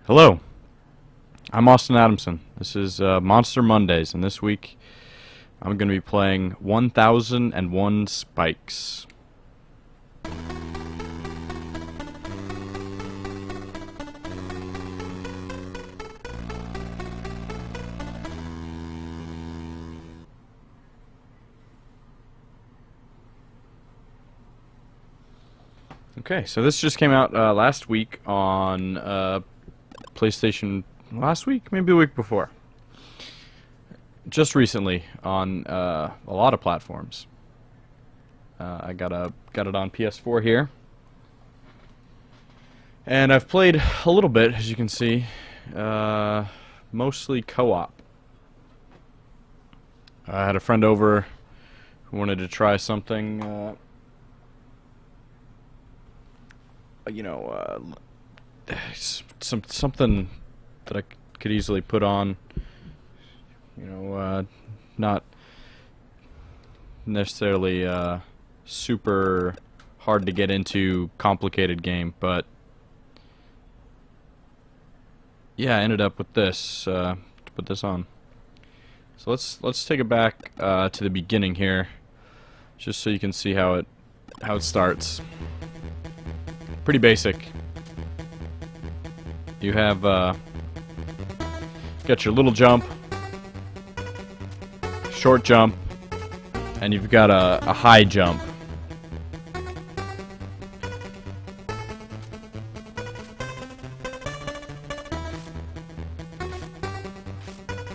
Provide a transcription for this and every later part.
Hello, I'm Austin Adamson. This is Monster Mondays, and this week I'm going to be playing 1001 Spikes. Okay, so this just came out last week on PlayStation. Last week, maybe the week before. Just recently on a lot of platforms. I got it on PS4 here, and I've played a little bit, as you can see, mostly co-op. I had a friend over who wanted to try something. Something that I could easily put on. Not necessarily super hard to get into, complicated game, but yeah, I ended up with this to put this on. So let's take it back to the beginning here, just so you can see how it starts. Pretty basic. You have got your little jump, short jump, and you've got a high jump.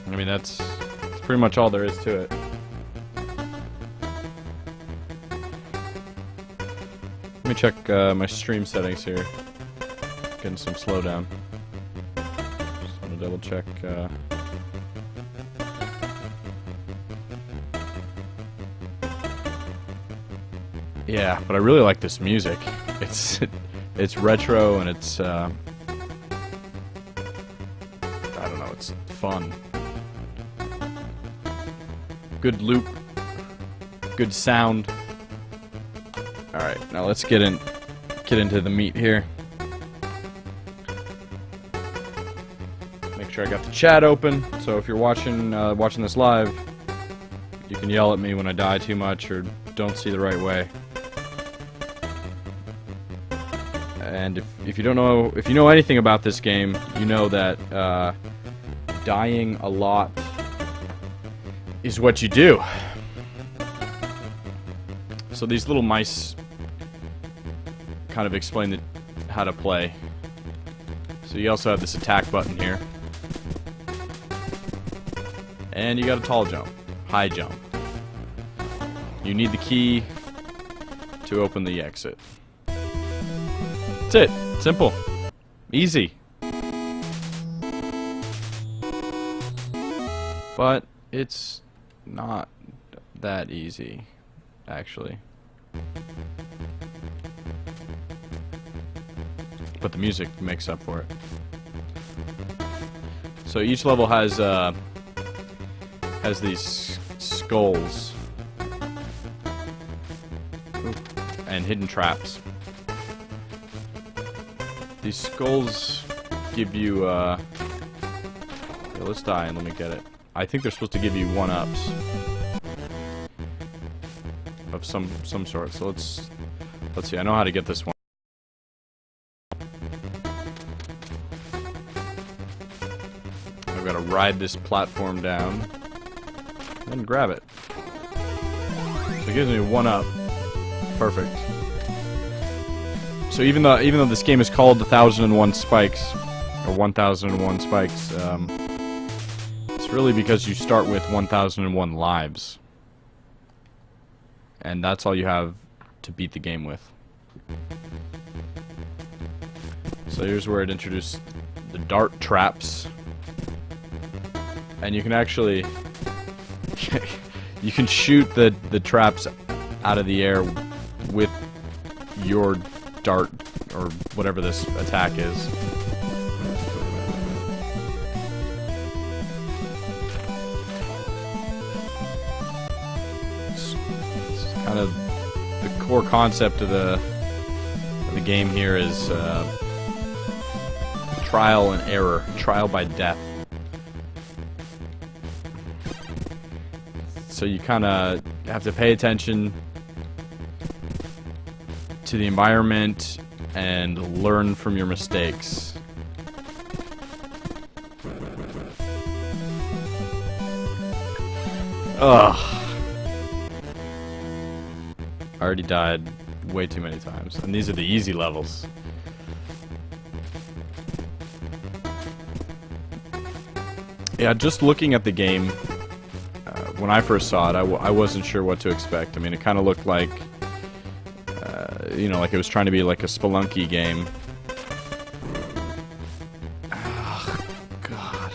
I mean, that's pretty much all there is to it. Let me check my stream settings here. Getting some slowdown. Just want to double check. Yeah, but I really like this music. It's retro and it's I don't know. It's fun. Good loop. Good sound. All right, now let's get into the meat here. Make sure I got the chat open, so if you're watching this live, you can yell at me when I die too much or don't see the right way. And if you know anything about this game, you know that dying a lot is what you do. So these little mice kind of explain how to play. So you also have this attack button here. And you got a tall jump, high jump. You need the key to open the exit. That's it. Simple. Easy. But it's not that easy, actually. But the music makes up for it. So each level has these skulls. Ooh, and hidden traps. These skulls give you yeah, let's die and let me get it. I think they're supposed to give you 1-ups of some sort. So let's see. I know how to get this one. I've got to ride this platform down and grab it. So it gives me 1-up. Perfect. So even though this game is called 1001 Spikes or 1001 Spikes, it's really because you start with 1001 lives. And that's all you have to beat the game with. So here's where it introduced the dart traps. And you can actually you can shoot the traps out of the air with your dart or whatever this attack is. It's kind of the core concept of the game here is trial and error, trial by death. So you kind of have to pay attention to the environment and learn from your mistakes. Ugh. I already died way too many times, and these are the easy levels. Yeah, just looking at the game, when I first saw it, I wasn't sure what to expect. I mean, it kind of looked like, you know, like it was trying to be like a Spelunky game. Oh, God.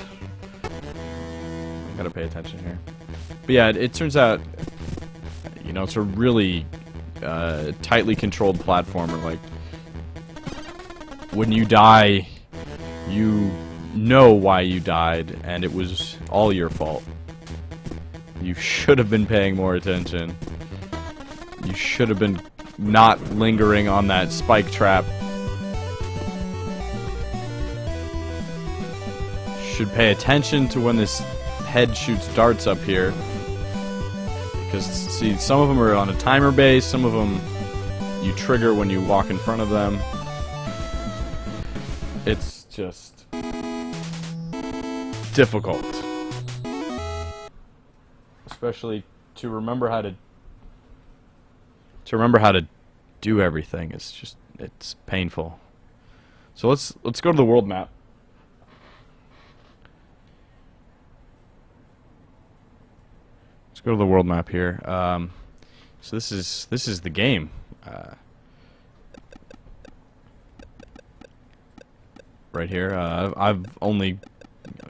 I gotta pay attention here. But yeah, it turns out, you know, it's a really tightly controlled platformer. Like, when you die, you know why you died, and it was all your fault. You should have been paying more attention. You should have been not lingering on that spike trap. Should pay attention to when this head shoots darts up here. Because, see, some of them are on a timer base, some of them you trigger when you walk in front of them. It's just difficult. Especially to remember how to do everything. It's painful. So let's go to the world map. Let's go to the world map here. So this is the game. Right here. I've only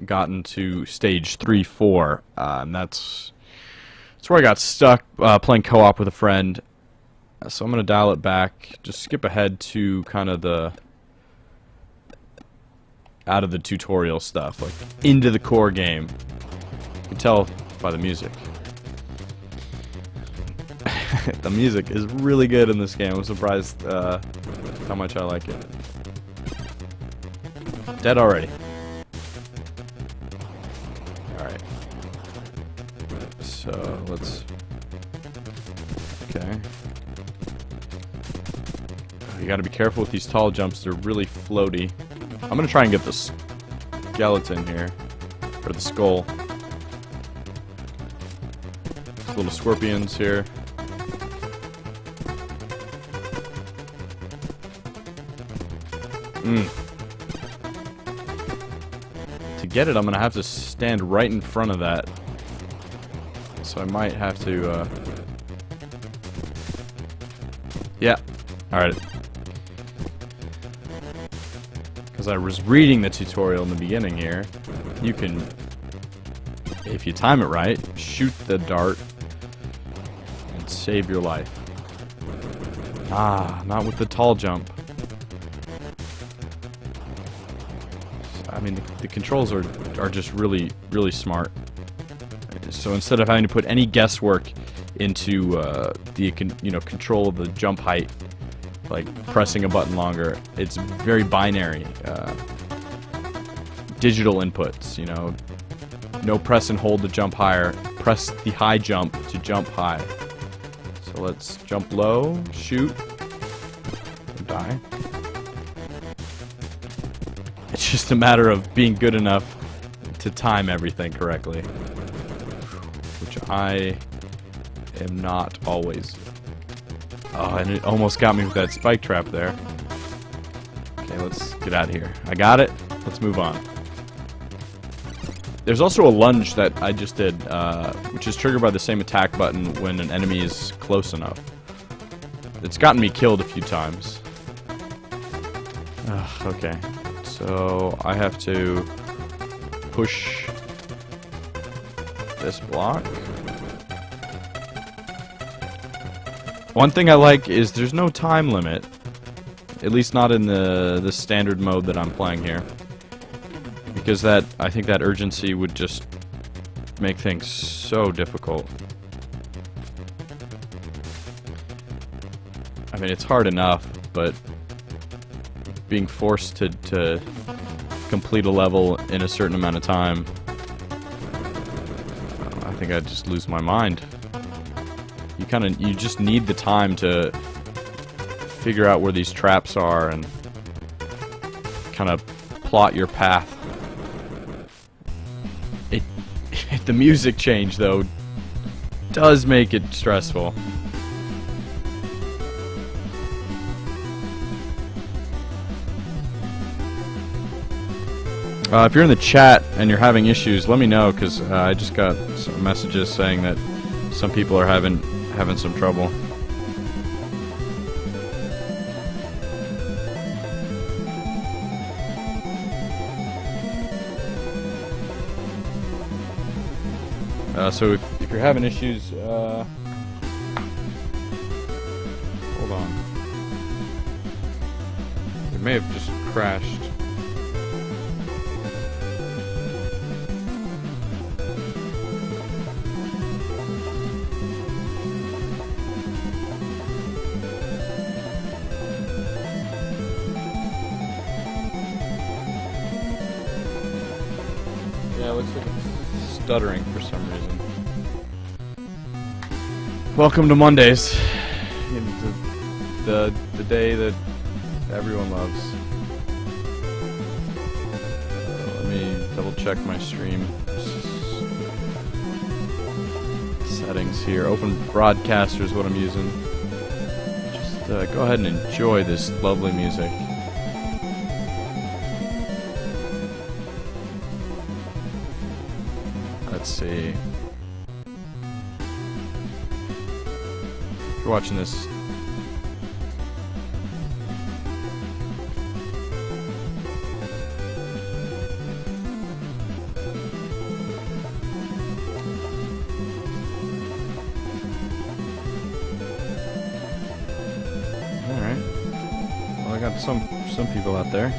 gotten to stage 3, 4, and that's where I got stuck playing co-op with a friend. So I'm gonna dial it back. Just skip ahead to kind of out of the tutorial stuff, like into the core game. You can tell by the music. The music is really good in this game. I'm surprised how much I like it. Dead already. Alright. So, let's... Okay. You gotta be careful with these tall jumps. They're really floaty. I'm gonna try and get the skeleton here. Or the skull. These little scorpions here. To get it, I'm gonna have to stand right in front of that. So I might have to, yeah. Alright. Because I was reading the tutorial in the beginning here. You can, if you time it right, shoot the dart and save your life. Ah, not with the tall jump. I mean, the controls are just really, really smart. So instead of having to put any guesswork into control of the jump height, like pressing a button longer, it's very binary. Digital inputs, you know, no press and hold to jump higher, press the high jump to jump high. So let's jump low, shoot, and die. It's just a matter of being good enough to time everything correctly, which I am not always. Oh, and it almost got me with that spike trap there. Okay, let's get out of here. I got it. Let's move on. There's also a lunge that I just did, which is triggered by the same attack button when an enemy is close enough. It's gotten me killed a few times. Okay. So I have to push this block. One thing I like is there's no time limit, at least not in the standard mode that I'm playing here, because I think that urgency would just make things so difficult. I mean, it's hard enough, but being forced to complete a level in a certain amount of time, I think I'd just lose my mind. You just need the time to figure out where these traps are and kind of plot your path. The music change, though, does make it stressful. If you're in the chat and you're having issues, let me know, because I just got some messages saying that some people are having some trouble. So if you're having issues, hold on. It may have just crashed. Yeah, it looks like it's stuttering for some reason. Welcome to Mondays, the day that everyone loves. Let me double check my stream settings here. Open Broadcaster is what I'm using. Just go ahead and enjoy this lovely music. Let's see. If you're watching this, alright. Well, I got some people out there.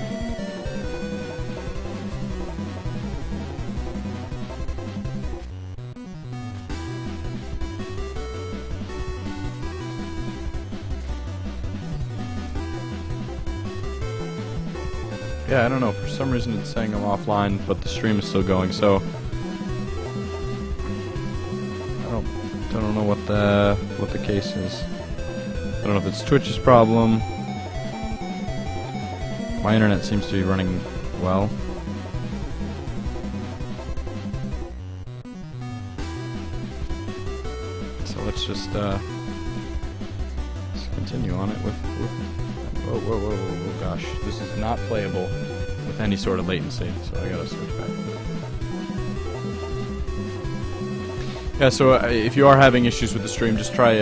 Yeah, I don't know. For some reason it's saying I'm offline, but the stream is still going. So I don't know what the case is. I don't know if it's Twitch's problem. My internet seems to be running well. So let's just continue on it with whoa, gosh. This is not playable with any sort of latency, so I gotta switch back. Yeah, so if you are having issues with the stream, just try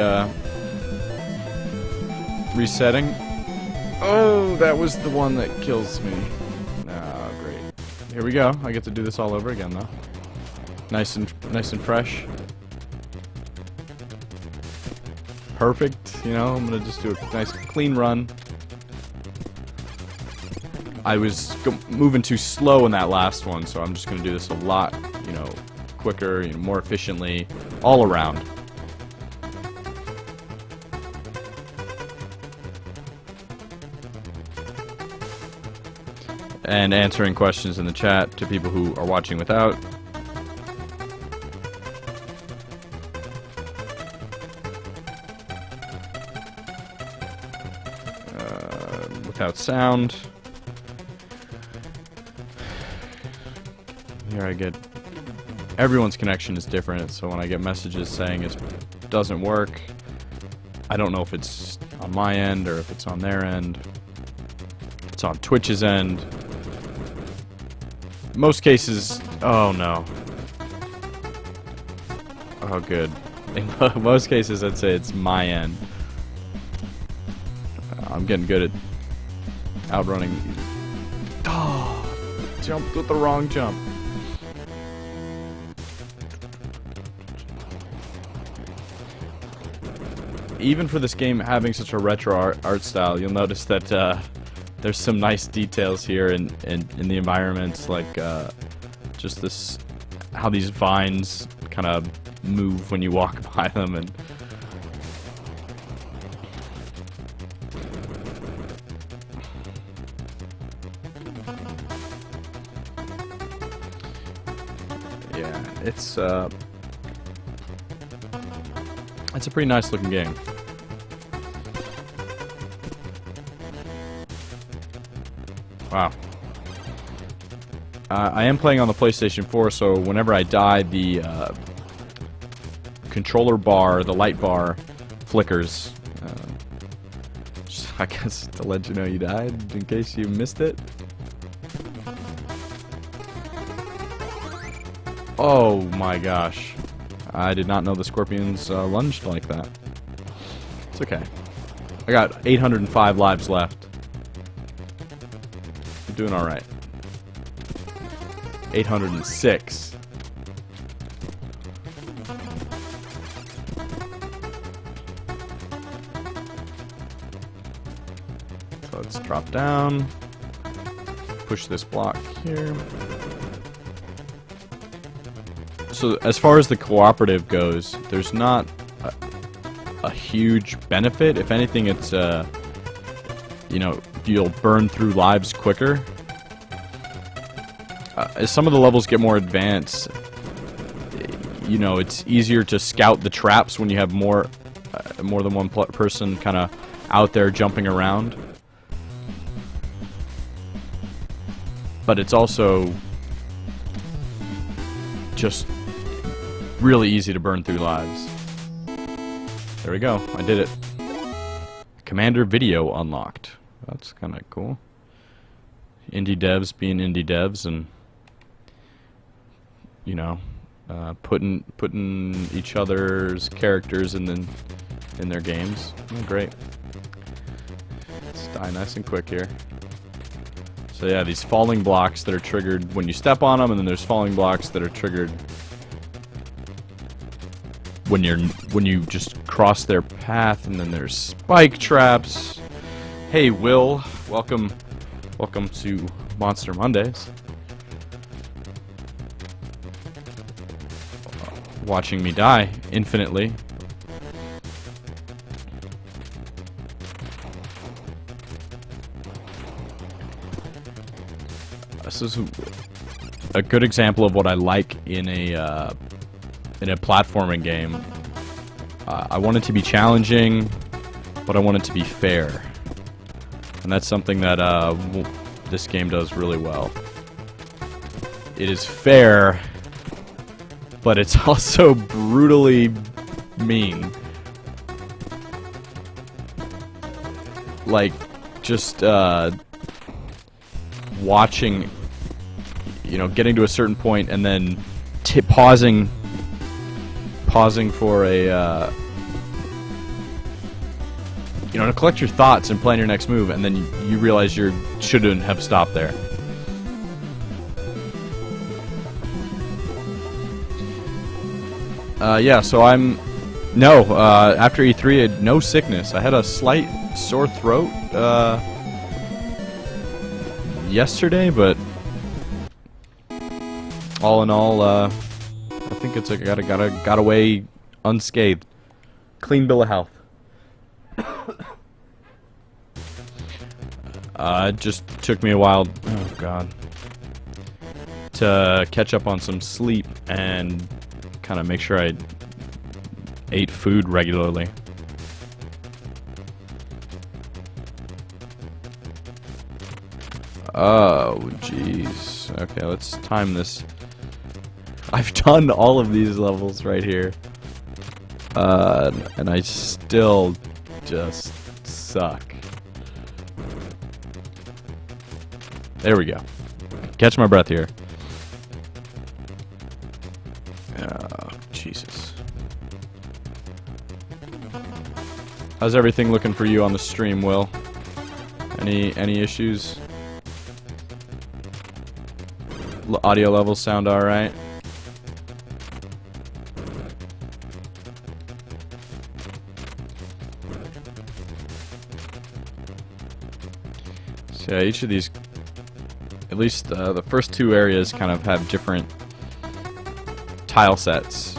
resetting. Oh, that was the one that kills me. Oh, great. Here we go. I get to do this all over again, though. Nice and fresh. Perfect. You know, I'm gonna just do a nice clean run. I was moving too slow in that last one, so I'm just gonna do this a lot, you know, quicker, you know, more efficiently, all around. And answering questions in the chat to people who are watching without. Without sound. Here I get... Everyone's connection is different, so when I get messages saying it doesn't work, I don't know if it's on my end or if it's on their end. It's on Twitch's end. Most cases... Oh no. Oh good. In most cases I'd say it's my end. I'm getting good at outrunning. Oh, jumped with the wrong jump. Even for this game having such a retro art style, you'll notice that there's some nice details here in the environments, like just this, how these vines kind of move when you walk by them, and Yeah, it's a pretty nice looking game. Wow. I am playing on the PlayStation 4, so whenever I die, the controller bar, the light bar, flickers. Just, I guess to let you know you died, in case you missed it. Oh my gosh. I did not know the scorpions lunged like that. It's okay. I got 805 lives left. I'm doing alright. 806. So let's drop down. Push this block here. So as far as the cooperative goes, there's not a huge benefit. If anything, it's you know, you'll burn through lives quicker. As some of the levels get more advanced, you know, it's easier to scout the traps when you have more than one person kind of out there jumping around. But it's also just really easy to burn through lives. There we go. I did it. Commander video unlocked. That's kind of cool. Indie devs being indie devs and, you know, putting each other's characters in their games. Oh, great. Let's die nice and quick here. So yeah, these falling blocks that are triggered when you step on them, and then there's falling blocks that are triggered when you just cross their path, and then there's spike traps. Hey Will, welcome to Monster Mondays. Watching me die infinitely. This is a good example of what I like in a platforming game. I want it to be challenging, but I want it to be fair. And that's something that this game does really well. It is fair, but it's also brutally mean. Like, just watching, you know, getting to a certain point and then pausing for a, you know, to collect your thoughts and plan your next move, and then you realize you shouldn't have stopped there. Yeah, so after E3, I had no sickness. I had a slight sore throat, yesterday, but all in all, I think it's like got away unscathed. Clean bill of health. It just took me a while, oh god, to catch up on some sleep and kind of make sure I ate food regularly. Oh, jeez. Okay, let's time this. I've done all of these levels right here. And I still just suck. There we go. Catch my breath here. Oh, Jesus. How's everything looking for you on the stream, Will? Any issues? Audio levels sound alright? So yeah, each of these, at least the first two areas, kind of have different tile sets.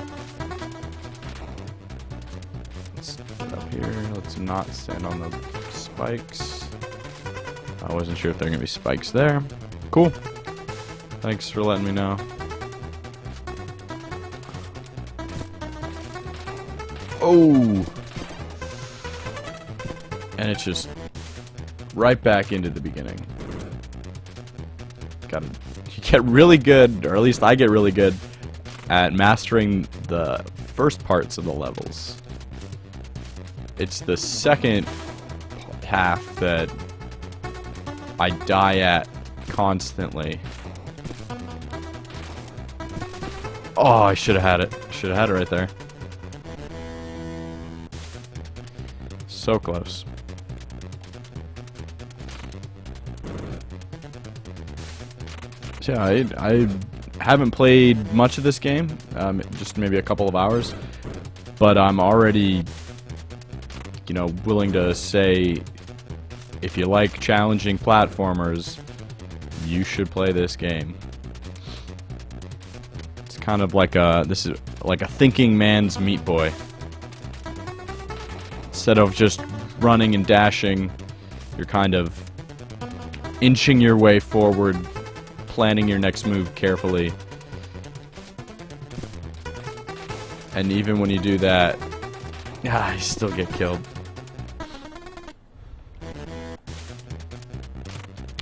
Let's get up here. Let's not stand on the spikes. I wasn't sure if there are going to be spikes there. Cool. Thanks for letting me know. Oh! And it's just right back into the beginning. Gotta get really good, or at least I get really good, at mastering the first parts of the levels. It's the second half that I die at constantly. Oh, I should have had it. Should have had it right there. So close. So yeah, I haven't played much of this game, just maybe a couple of hours, but I'm already, you know, willing to say, if you like challenging platformers, you should play this game. It's kind of like this is like a thinking man's Meat Boy. Instead of just running and dashing, you're kind of inching your way forward, planning your next move carefully. And even when you do that, you still get killed.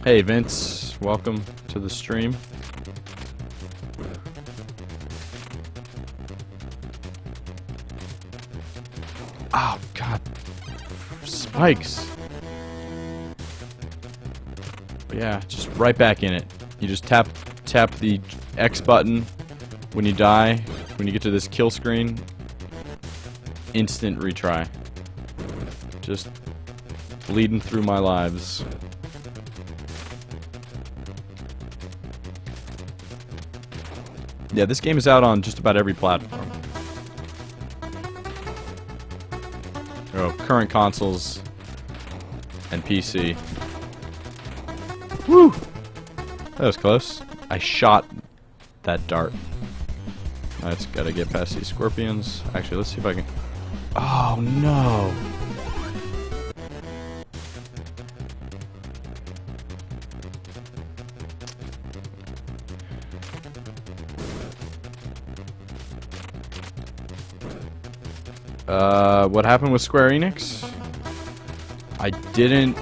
Hey Vince, welcome to the stream. Oh god. Spikes. But yeah, just right back in it. You just tap the X button when you die. When you get to this kill screen, instant retry. Just bleeding through my lives. Yeah, this game is out on just about every platform. Oh, current consoles and PC. Woo! That was close. I shot that dart. I just gotta get past these scorpions. Actually, let's see if I can... Oh, no! What happened with Square Enix? I didn't...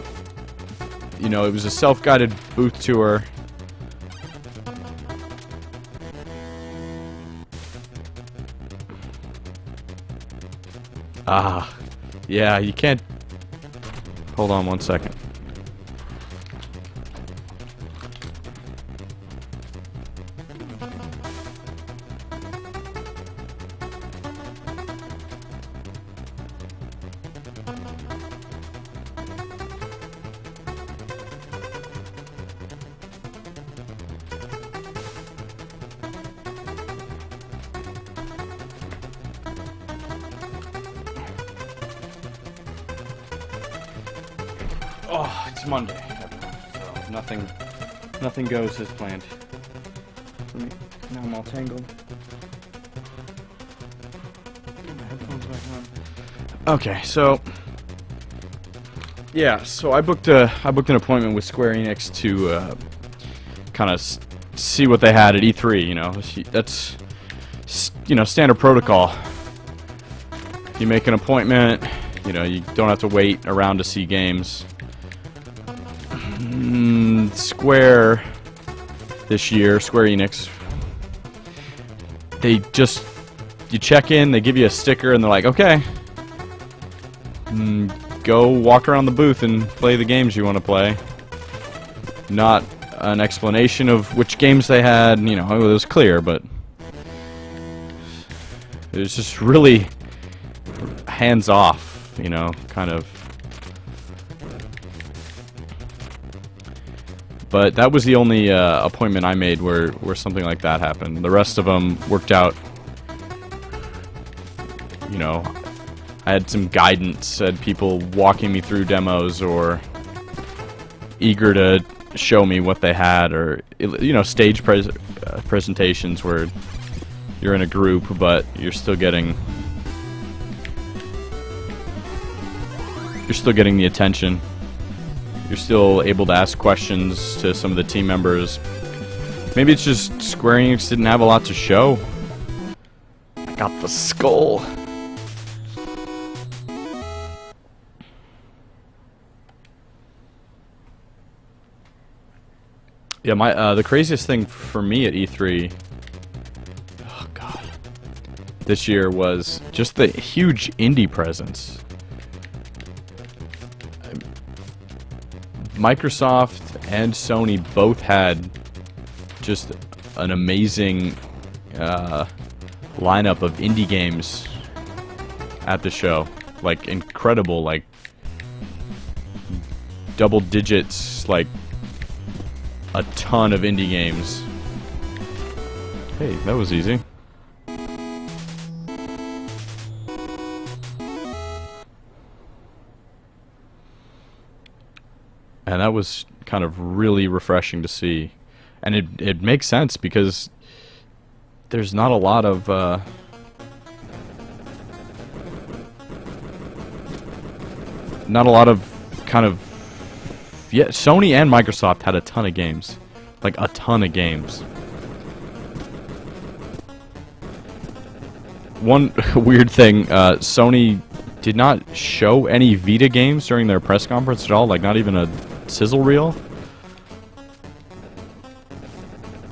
You know, it was a self-guided booth tour. Yeah, you can't... Hold on one second. Oh, it's Monday, so nothing goes as planned. Now I'm all tangled. Get my headphones back on. Okay, so yeah, so I booked an appointment with Square Enix to kind of see what they had at E3. You know, that's standard protocol. You make an appointment. You know, you don't have to wait around to see games. Square this year, Square Enix, they just, you check in, they give you a sticker, and they're like, okay, go walk around the booth and play the games you want to play. Not an explanation of which games they had, you know, it was clear, but it was just really hands off, you know, kind of. But that was the only appointment I made where something like that happened. The rest of them worked out. You know, I had some guidance, had people walking me through demos or eager to show me what they had, or you know, stage presentations where you're in a group but you're still getting the attention. You're still able to ask questions to some of the team members. Maybe it's just Square Enix didn't have a lot to show. I got the skull. Yeah, the craziest thing for me at E3, oh god, this year was just the huge indie presence. Microsoft and Sony both had just an amazing lineup of indie games at the show. Like, incredible, like, double digits, like, a ton of indie games. Hey, that was easy. And that was kind of really refreshing to see. And it makes sense because there's not a lot of kind of, yeah, Sony and Microsoft had a ton of games. Like, a ton of games. One weird thing, Sony did not show any Vita games during their press conference at all, like not even a sizzle reel.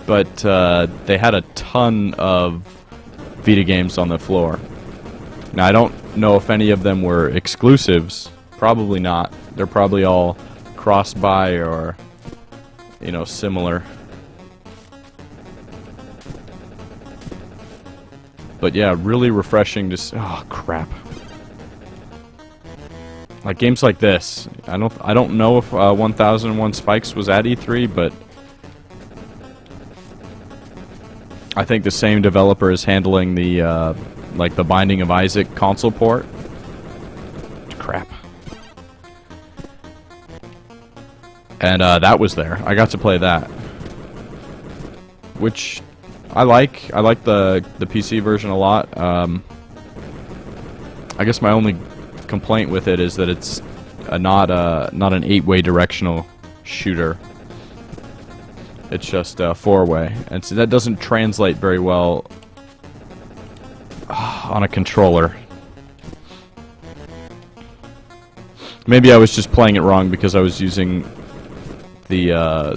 But they had a ton of Vita games on the floor. Now, I don't know if any of them were exclusives. Probably not. They're probably all cross-buy or, you know, similar. But yeah, really refreshing to see. Oh, crap. Like, games like this. I don't know if 1001 Spikes was at E3, but I think the same developer is handling the like the Binding of Isaac console port. Crap. And that was there. I got to play that, which I like. I like the PC version a lot. I guess my only complaint with it is that it's not an 8-way directional shooter. It's just 4-way, and so that doesn't translate very well on a controller. Maybe I was just playing it wrong because I was using the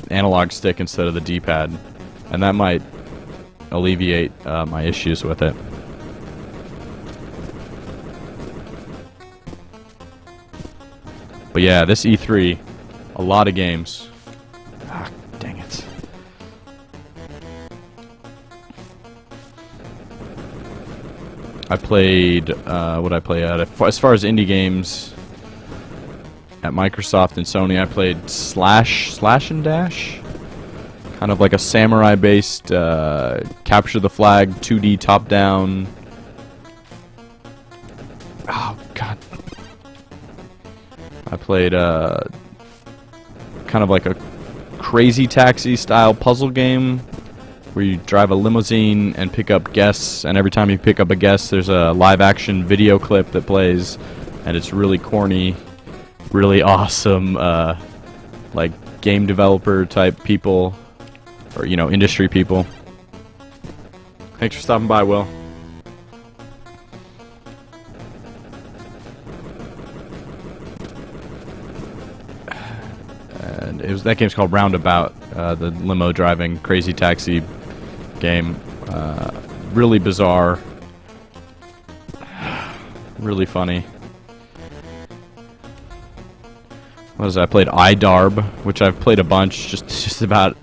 analog stick instead of the D-pad, and that might alleviate my issues with it. But yeah, this E3, a lot of games. Ah, dang it. I played, what I play at? As far as indie games, at Microsoft and Sony, I played Slash and Dash. Kind of like a samurai-based, capture the flag, 2D top-down. Oh, God. I played, kind of like a Crazy Taxi-style puzzle game, where you drive a limousine and pick up guests, and every time you pick up a guest, there's a live-action video clip that plays, and it's really corny, really awesome, like, game developer-type people, or, you know, industry people. Thanks for stopping by, Will. And that game's called Roundabout, the limo driving Crazy Taxi game. Really bizarre, really funny. What is that? I played iDarb, which I've played a bunch, just about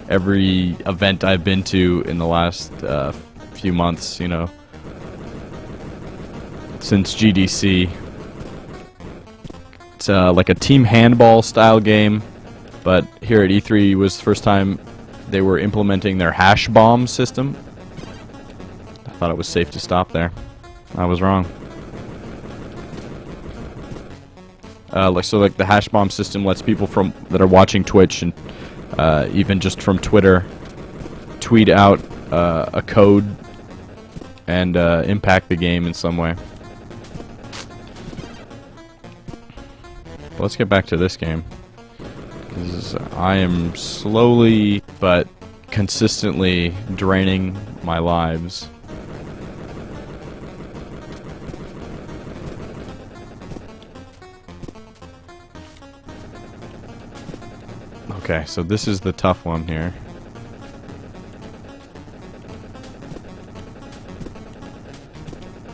every event I've been to in the last few months, you know, since GDC. It's like a team handball style game, but here at E3 was the first time they were implementing their hash bomb system. I thought it was safe to stop there. I was wrong. Like the hash bomb system lets people that are watching Twitch and even just from Twitter tweet out a code and impact the game in some way. But let's get back to this game, because I am slowly but consistently draining my lives. Okay, so this is the tough one here.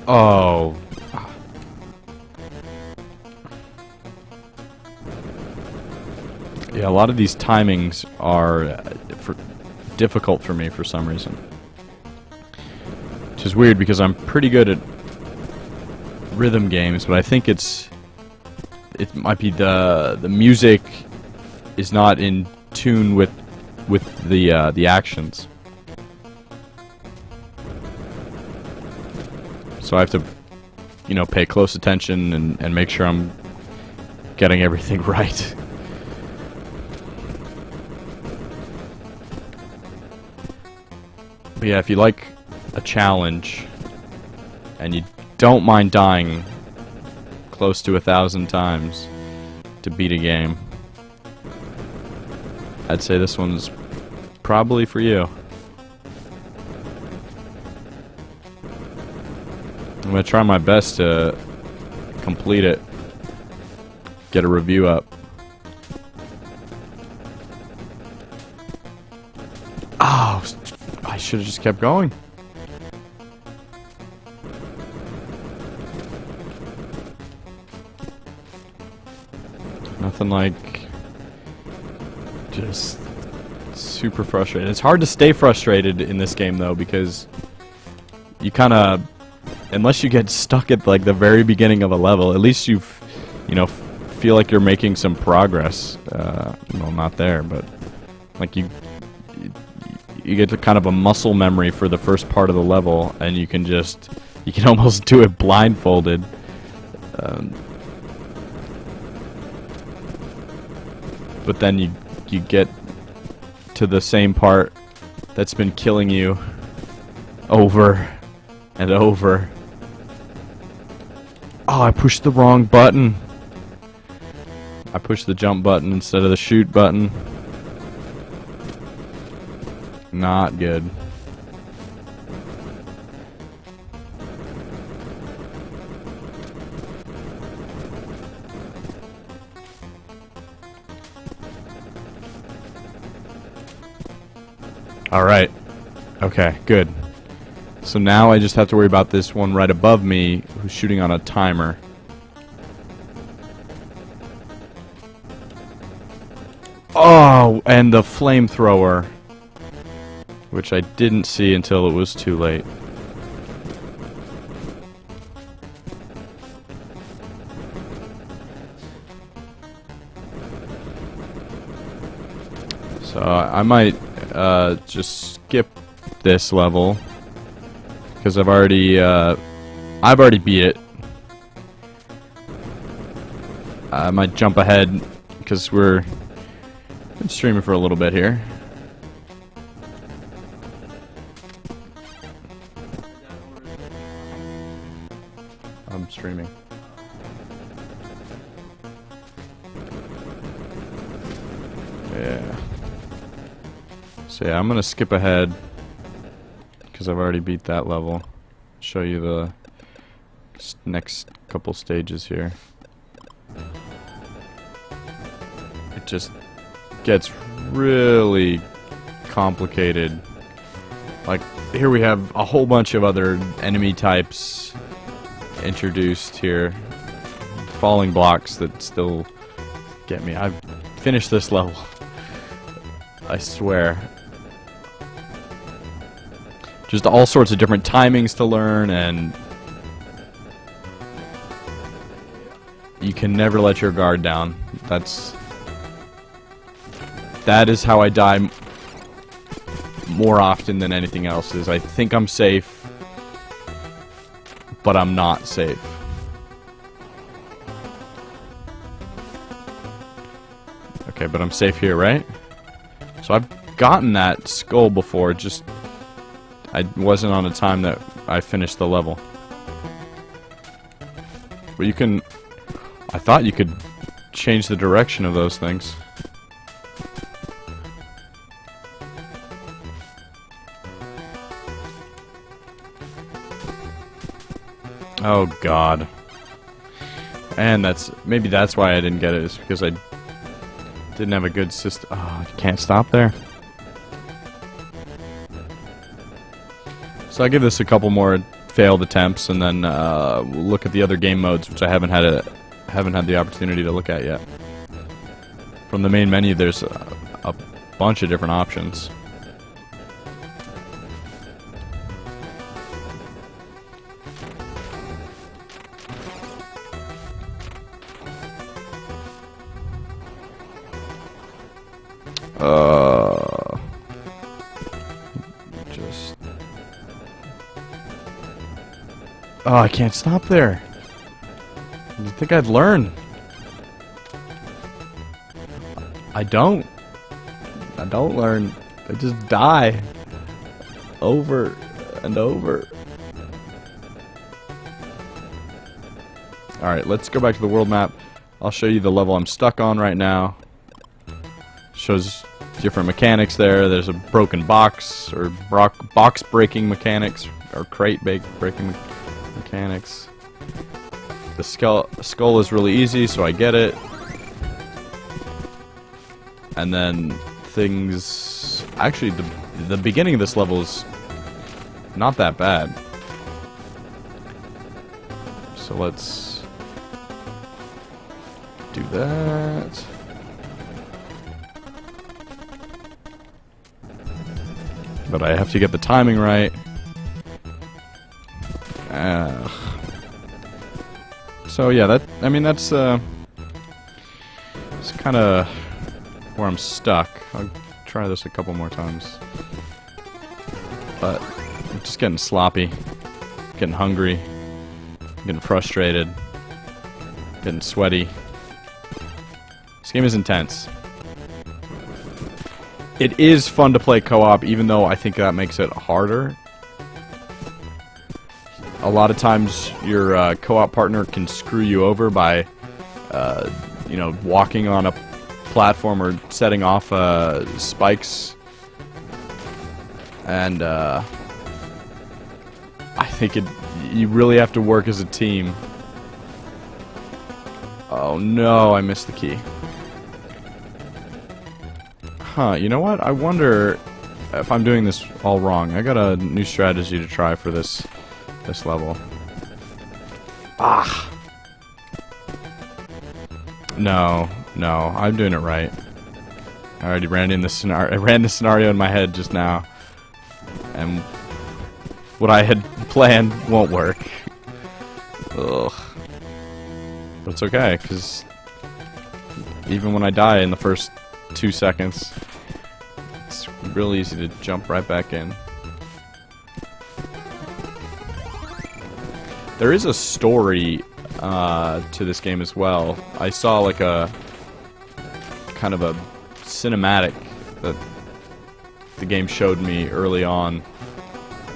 Oh. Yeah, a lot of these timings are difficult for me for some reason. Which is weird because I'm pretty good at rhythm games, but I think it might be the music is not in tune with the actions. So I have to, you know, pay close attention and make sure I'm getting everything right. But yeah, if you like a challenge and you don't mind dying close to 1,000 times to beat a game, I'd say this one's probably for you. I'm gonna try my best to complete it, get a review up. Oh, I should have just kept going. Nothing like just super frustrated. It's hard to stay frustrated in this game though, because you kind of, unless you get stuck at like the very beginning of a level, at least you know, feel like you're making some progress. Well, not there, but like you get to kind of a muscle memory for the first part of the level, and you can almost do it blindfolded. But then you get to the same part that's been killing you over and over. Oh, I pushed the wrong button. I pushed the jump button instead of the shoot button. Not good. Alright. Okay, good. So now I just have to worry about this one right above me who's shooting on a timer. Oh, and the flamethrower, which I didn't see until it was too late. So I might just skip this level because I've already beat it. I might jump ahead because we've been streaming for a little bit here. I'm streaming. Yeah. So yeah, I'm gonna skip ahead because I've already beat that level. Show you the next couple stages here. It just gets really complicated. Like, here we have a whole bunch of other enemy types introduced here. Falling blocks that still get me. I've finished this level. I swear. Just all sorts of different timings to learn, and you can never let your guard down. That is how I die more often than anything else. Is I think I'm safe, but I'm not safe. Okay, but I'm safe here, right? So I've gotten that skull before, just I wasn't on a time that I finished the level. But you can... I thought you could change the direction of those things. Oh god. And maybe that's why I didn't get it, is because I Didn't have a good system. Oh, you can't stop there. So I give this a couple more failed attempts, and then we'll look at the other game modes, which I haven't had the opportunity to look at yet. From the main menu, there's a bunch of different options. Just... Oh, I can't stop there. You'd think I'd learn. I don't. I don't learn. I just die. Over and over. Alright, let's go back to the world map. I'll show you the level I'm stuck on right now. Shows different mechanics there. There's a broken box, or box breaking mechanics, or crate breaking mechanics. The skull is really easy, so I get it. And then things... Actually, the beginning of this level is not that bad. So let's do that. But I have to get the timing right. So yeah, that's kind of where I'm stuck. I'll try this a couple more times. But I'm just getting sloppy, getting hungry, getting frustrated, getting sweaty. This game is intense. It is fun to play co-op, even though I think that makes it harder. A lot of times your co-op partner can screw you over by, you know, walking on a platform or setting off spikes. And I think you really have to work as a team. Oh no, I missed the key. Huh, you know what? I wonder if I'm doing this all wrong. I got a new strategy to try for this level. Ah! No, I'm doing it right. I already ran the scenario in my head just now. And what I had planned won't work. Ugh. But it's okay, because even when I die in the first 2 seconds, it's real easy to jump right back in. There is a story to this game as well. I saw like a kind of a cinematic that the game showed me early on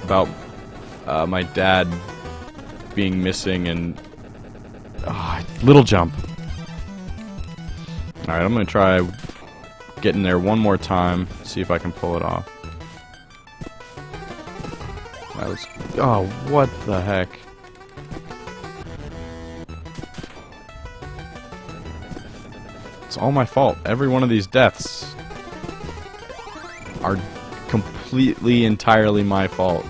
about my dad being missing and little jump. Alright, I'm gonna try getting there one more time, see if I can pull it off. Oh, what the heck? It's all my fault. Every one of these deaths are completely, entirely my fault.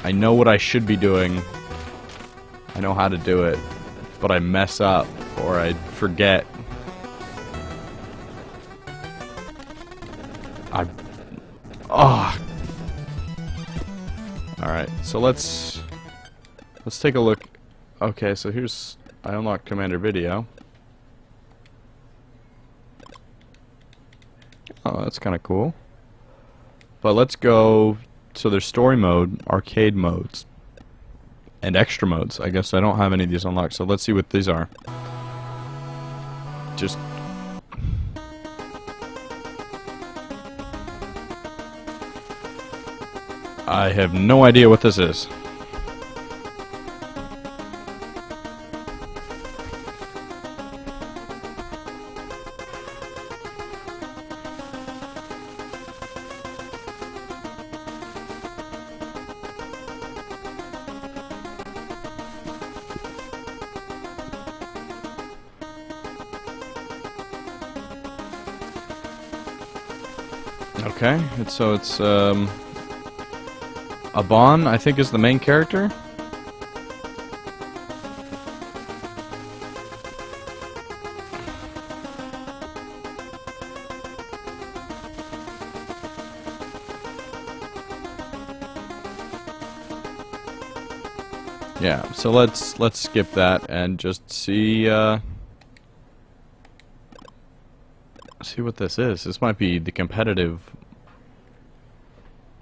I know what I should be doing. I know how to do it. But I mess up, or I forget. Alright, so let's take a look. Okay, so here's... I unlocked Commander Video. Oh, that's kind of cool. But let's go... So there's story mode, arcade modes, and extra modes. I guess I don't have any of these unlocked, so let's see what these are. Just... I have no idea what this is. Okay, so it's Abon, I think, is the main character. Yeah, so let's skip that and just see see what this is. This might be the competitive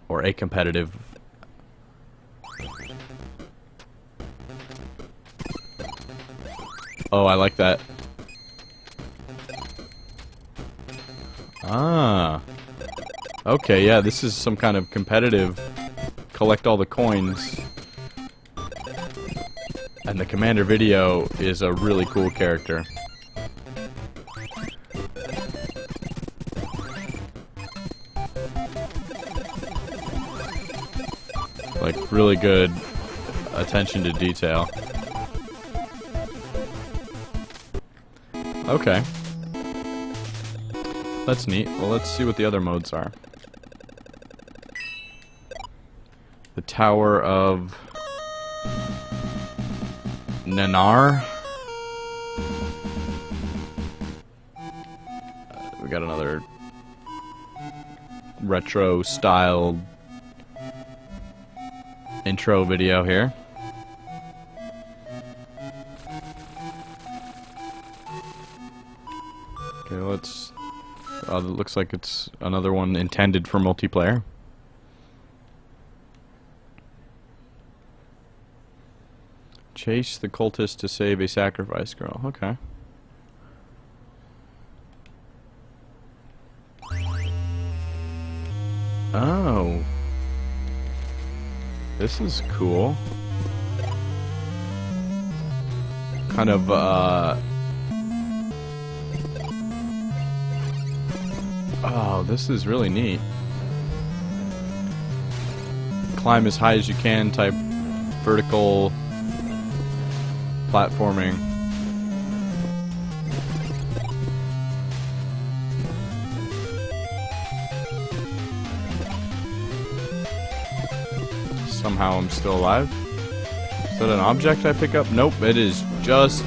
or a competitive. Oh, I like that. Ah. Okay, yeah, this is some kind of competitive collect all the coins. And the Commander video is a really cool character. Like, really good attention to detail. Okay. That's neat. Well, let's see what the other modes are. The Tower of Nanar. We got another retro styled intro video here. Okay, let's. It looks like it's another one intended for multiplayer. Chase the cultist to save a sacrifice girl. Okay. Oh. This is cool. Kind of, oh, this is really neat. Climb as high as you can type vertical platforming. Somehow I'm still alive. Is that an object I pick up? Nope, it is just...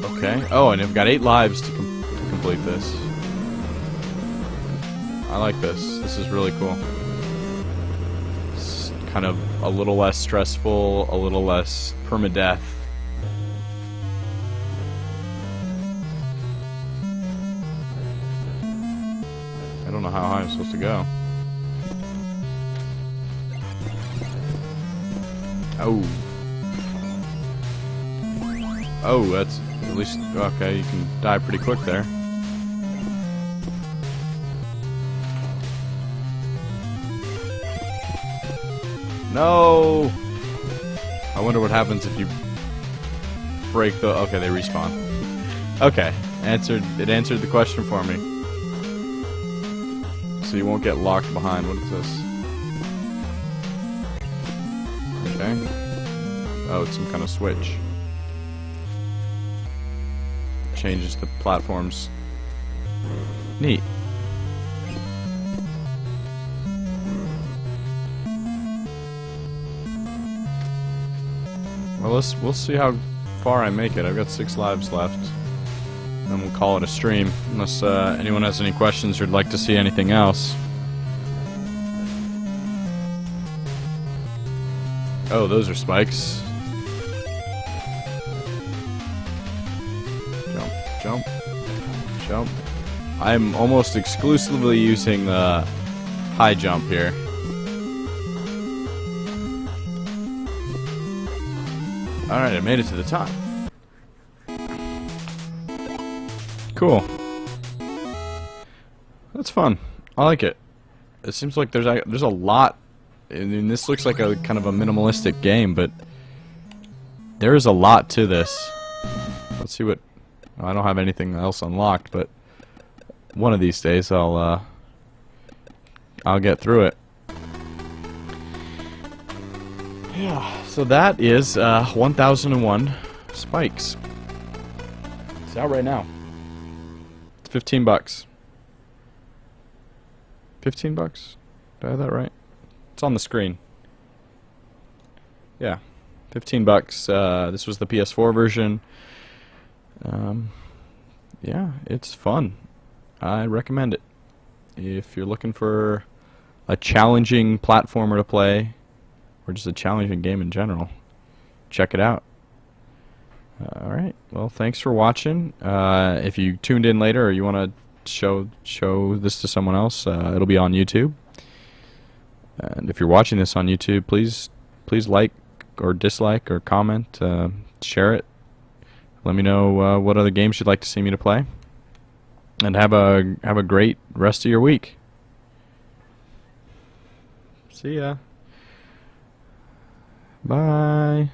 Okay. Oh, and I've got 8 lives to complete this. I like this. This is really cool. It's kind of a little less stressful, a little less permadeath. I don't know how high I'm supposed to go. Oh. Oh, that's at least... Okay, you can die pretty quick there. No! I wonder what happens if you break the... Okay, they respawn. Okay, it answered the question for me. So you won't get locked behind. What is this? Okay. Oh, it's some kind of switch. Changes the platforms. Neat. Well, we'll see how far I make it. I've got 6 lives left. And we'll call it a stream. Unless anyone has any questions or would like to see anything else. Oh, those are spikes. Jump, jump, jump. I'm almost exclusively using the high jump here. Alright, I made it to the top. Cool. That's fun. I like it. It seems like there's a lot. I mean, this looks like a kind of a minimalistic game, but there is a lot to this. Let's see what... I don't have anything else unlocked, but one of these days I'll get through it. Yeah, so that is 1001 spikes. It's out right now. It's $15. 15 bucks? Did I have that right? It's on the screen. Yeah, 15 bucks. This was the PS4 version. Yeah, it's fun. I recommend it. If you're looking for a challenging platformer to play, or just a challenging game in general, check it out. Alright, well, thanks for watching. If you tuned in later or you want to show this to someone else, it'll be on YouTube. And if you're watching this on YouTube, please like or dislike or comment, share it. Let me know what other games you'd like to see me to play. And have a great rest of your week. See ya. Bye.